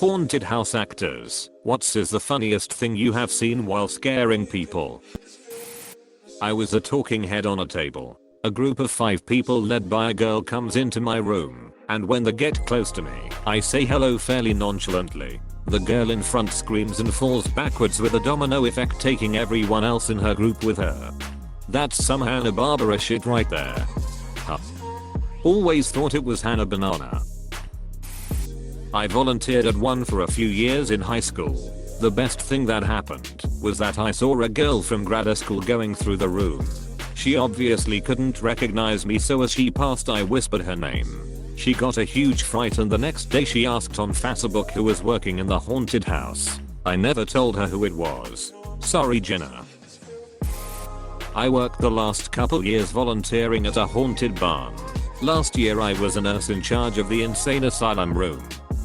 Haunted house actors. What's is the funniest thing you have seen while scaring people? I was a talking head on a table. A group of 5 people led by a girl comes into my room, and when they get close to me, I say hello fairly nonchalantly. The girl in front screams and falls backwards with a domino effect, taking everyone else in her group with her. That's some Hanna-Barbera shit right there. Huh. Always thought it was Hannah Banana. I volunteered at one for a few years in high school. The best thing that happened was that I saw a girl from grad school going through the room. She obviously couldn't recognize me, so as she passed I whispered her name. She got a huge fright, and the next day she asked on Facebook who was working in the haunted house. I never told her who it was. Sorry, Jenna. I worked the last couple years volunteering at a haunted barn. Last year I was a nurse in charge of the insane asylum room.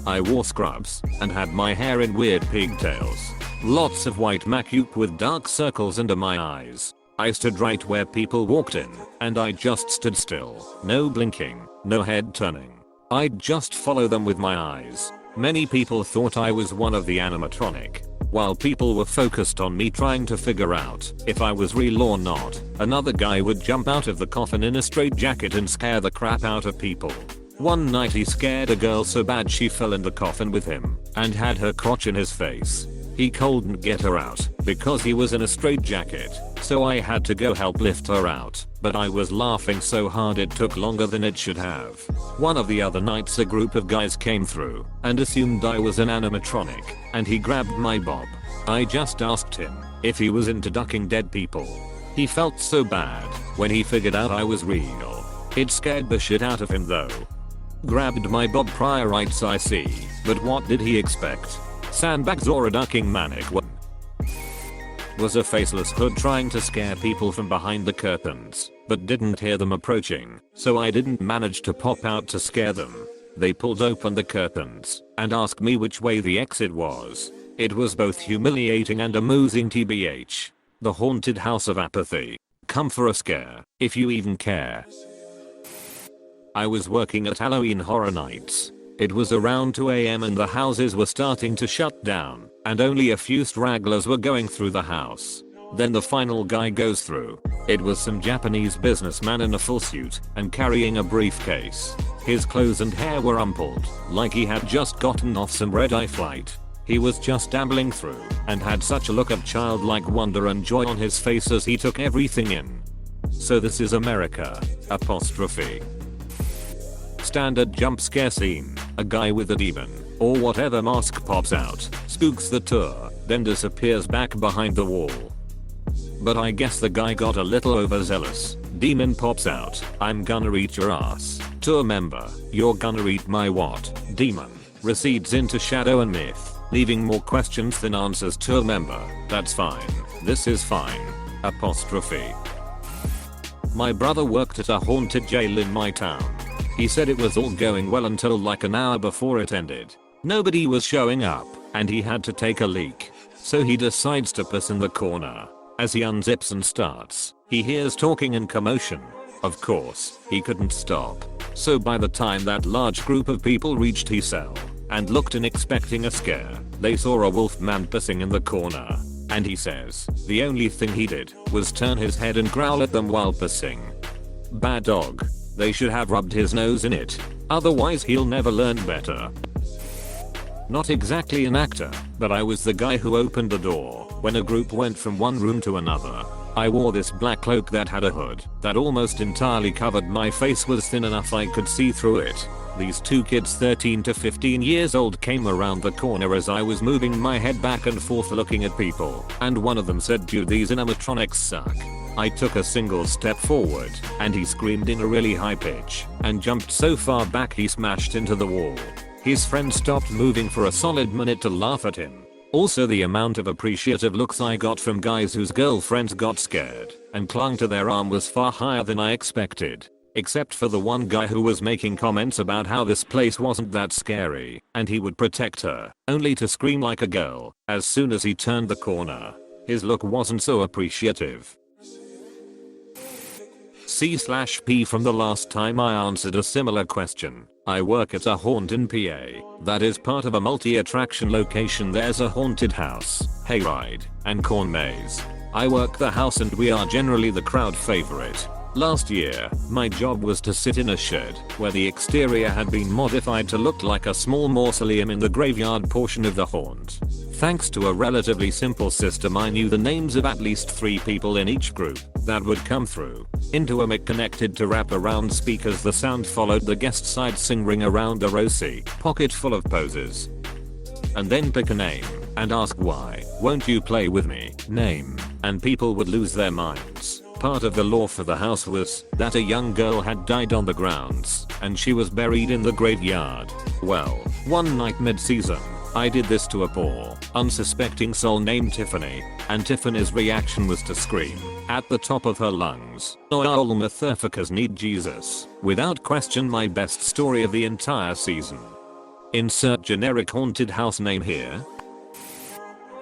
I wore scrubs and had my hair in weird pigtails. Lots of white makeup with dark circles under my eyes. I stood right where people walked in, and I just stood still. No blinking, no head turning. I'd just follow them with my eyes. Many people thought I was one of the animatronic. While people were focused on me trying to figure out if I was real or not, another guy would jump out of the coffin in a straitjacket and scare the crap out of people. One night he scared a girl so bad she fell in the coffin with him and had her crotch in his face. He couldn't get her out because he was in a straitjacket, so I had to go help lift her out, but I was laughing so hard it took longer than it should have. One of the other nights a group of guys came through and assumed I was an animatronic, and he grabbed my bob. I just asked him if he was into ducking dead people. He felt so bad when he figured out I was real. It scared the shit out of him though. Grabbed my bob priorites, I see, but what did he expect? Sandbags or a ducking mannequin? Was a faceless hood trying to scare people from behind the curtains, but didn't hear them approaching, so I didn't manage to pop out to scare them. They pulled open the curtains and asked me which way the exit was. It was both humiliating and amusing, tbh. The haunted house of apathy. Come for a scare, if you even care. I was working at Halloween Horror Nights. It was around 2 AM and the houses were starting to shut down, and only a few stragglers were going through the house. Then the final guy goes through. It was some Japanese businessman in a full suit and carrying a briefcase. His clothes and hair were rumpled, like he had just gotten off some red-eye flight. He was just ambling through and had such a look of childlike wonder and joy on his face as he took everything in. So this is America. Apostrophe. Standard jump scare scene. A guy with a demon or whatever mask pops out, spooks the tour, then disappears back behind the wall. But I guess the guy got a little overzealous. Demon pops out. I'm gonna eat your ass. Tour member, you're gonna eat my what? Demon recedes into shadow and myth, leaving more questions than answers. Tour member, that's fine. This is fine. Apostrophe. My brother worked at a haunted jail in my town. He said it was all going well until like an hour before it ended. Nobody was showing up, and he had to take a leak. So he decides to piss in the corner. As he unzips and starts, he hears talking and commotion. Of course, he couldn't stop. So by the time that large group of people reached his cell and looked in expecting a scare, they saw a wolf man pissing in the corner. And he says the only thing he did was turn his head and growl at them while pissing. Bad dog. They should have rubbed his nose in it. Otherwise he'll never learn better. Not exactly an actor, but I was the guy who opened the door when a group went from one room to another. I wore this black cloak that had a hood that almost entirely covered my face, was thin enough I could see through it. These 2 kids 13 to 15 years old came around the corner as I was moving my head back and forth looking at people, and one of them said, "Dude, these animatronics suck." I took a single step forward, and he screamed in a really high pitch, and jumped so far back he smashed into the wall. His friend stopped moving for a solid minute to laugh at him. Also, the amount of appreciative looks I got from guys whose girlfriends got scared and clung to their arm was far higher than I expected. Except for the one guy who was making comments about how this place wasn't that scary, and he would protect her, only to scream like a girl as soon as he turned the corner. His look wasn't so appreciative. C/P from the last time I answered a similar question. I work at a haunt in PA that is part of a multi-attraction location. There's a haunted house, hayride, and corn maze. I work the house and we are generally the crowd favorite. Last year, my job was to sit in a shed where the exterior had been modified to look like a small mausoleum in the graveyard portion of the haunt. Thanks to a relatively simple system, I knew the names of at least 3 people in each group that would come through. Into a mic connected to wrap-around speakers, the sound followed the guest side sing ring around the rosy pocket full of poses. And then pick a name and ask why won't you play with me name, and people would lose their minds. Part of the lore for the house was that a young girl had died on the grounds and she was buried in the graveyard. Well, one night mid-season, I did this to a poor, unsuspecting soul named Tiffany, and Tiffany's reaction was to scream at the top of her lungs, "All motherfuckers need Jesus." Without question, my best story of the entire season. Insert generic haunted house name here.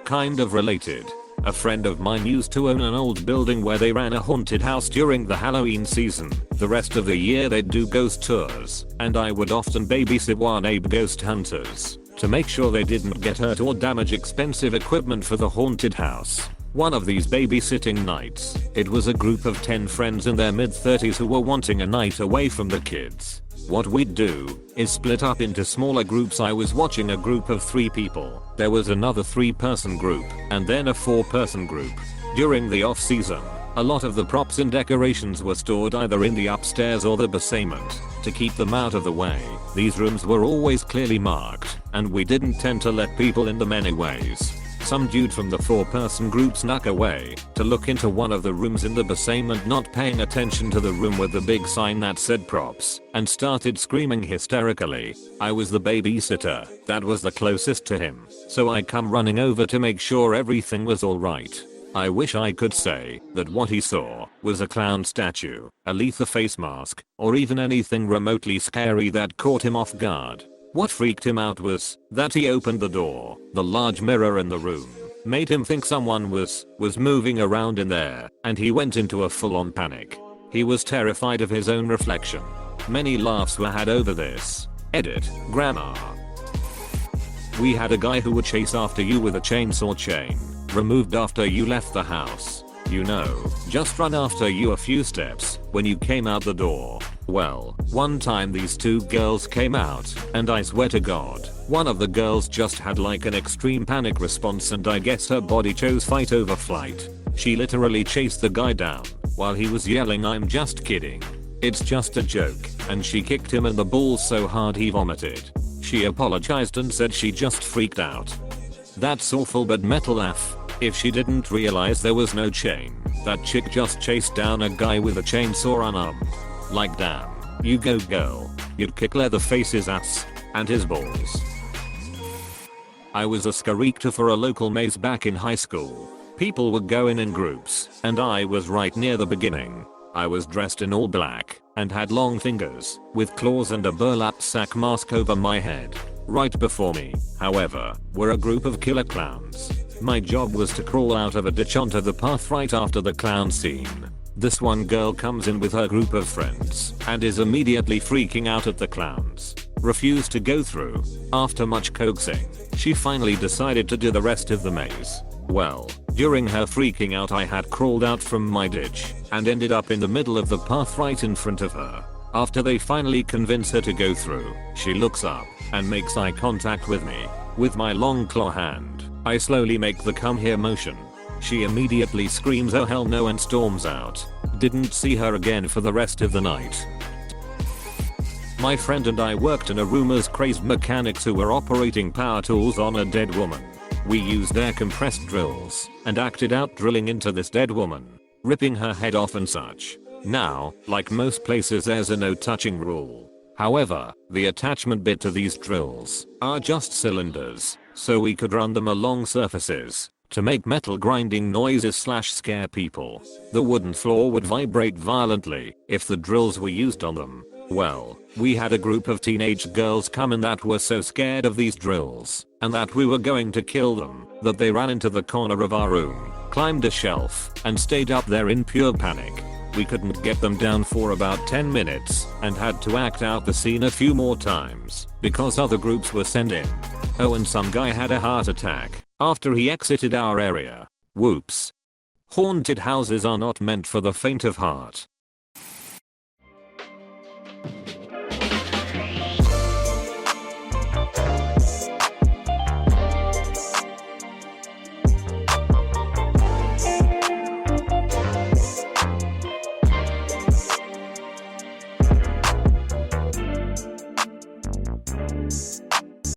Kind of related. A friend of mine used to own an old building where they ran a haunted house during the Halloween season. The rest of the year they'd do ghost tours, and I would often babysit one neighbor ghost hunters to make sure they didn't get hurt or damage expensive equipment for the haunted house. One of these babysitting nights, it was a group of 10 friends in their mid-30s who were wanting a night away from the kids. What we'd do is split up into smaller groups. I was watching a group of 3 people. There was another 3-person group, and then a 4-person group. During the off-season, a lot of the props and decorations were stored either in the upstairs or the basement. To keep them out of the way, these rooms were always clearly marked, and we didn't tend to let people in them anyways. Some dude from the 4-person group snuck away to look into one of the rooms in the basement, not paying attention to the room with the big sign that said props, and started screaming hysterically. I was the babysitter that was the closest to him, so I come running over to make sure everything was alright. I wish I could say that what he saw was a clown statue, a leather face mask, or even anything remotely scary that caught him off guard. What freaked him out was that he opened the door. The large mirror in the room made him think someone was moving around in there, and he went into a full-on panic. He was terrified of his own reflection. Many laughs were had over this. Edit, grammar. We had a guy who would chase after you with a chainsaw chain, removed after you left the house. You know, just run after you a few steps when you came out the door. Well, one time these 2 girls came out, and I swear to God, one of the girls just had like an extreme panic response, and I guess her body chose fight over flight. She literally chased the guy down while he was yelling, "I'm just kidding. It's just a joke," and she kicked him in the balls so hard he vomited. She apologized and said she just freaked out. That's awful, but metal F. If she didn't realize there was no chain, that chick just chased down a guy with a chainsaw unarmed. Like damn, you go girl. You'd kick Leatherface's ass and his balls. I was a scarictor for a local maze back in high school. People would go in groups, and I was right near the beginning. I was dressed in all black and had long fingers with claws and a burlap sack mask over my head. Right before me, however, were a group of killer clowns. My job was to crawl out of a ditch onto the path right after the clown scene. This one girl comes in with her group of friends and is immediately freaking out at the clowns. Refused to go through. After much coaxing, she finally decided to do the rest of the maze. Well, during her freaking out, I had crawled out from my ditch and ended up in the middle of the path right in front of her. After they finally convince her to go through, she looks up and makes eye contact with me. With my long claw hand, I slowly make the come here motion. She immediately screams "oh hell no" and storms out. Didn't see her again for the rest of the night. My friend and I worked in a room as crazed mechanics who were operating power tools on a dead woman. We used air compressed drills and acted out drilling into this dead woman, ripping her head off and such. Now, like most places, there's a no touching rule. However, the attachment bit to these drills are just cylinders, so we could run them along surfaces to make metal grinding noises / scare people. The wooden floor would vibrate violently if the drills were used on them. Well, we had a group of teenage girls come in that were so scared of these drills and that we were going to kill them that they ran into the corner of our room, climbed a shelf, and stayed up there in pure panic. We couldn't get them down for about 10 minutes and had to act out the scene a few more times because other groups were sent in. Oh, and some guy had a heart attack after he exited our area. Whoops. Haunted houses are not meant for the faint of heart.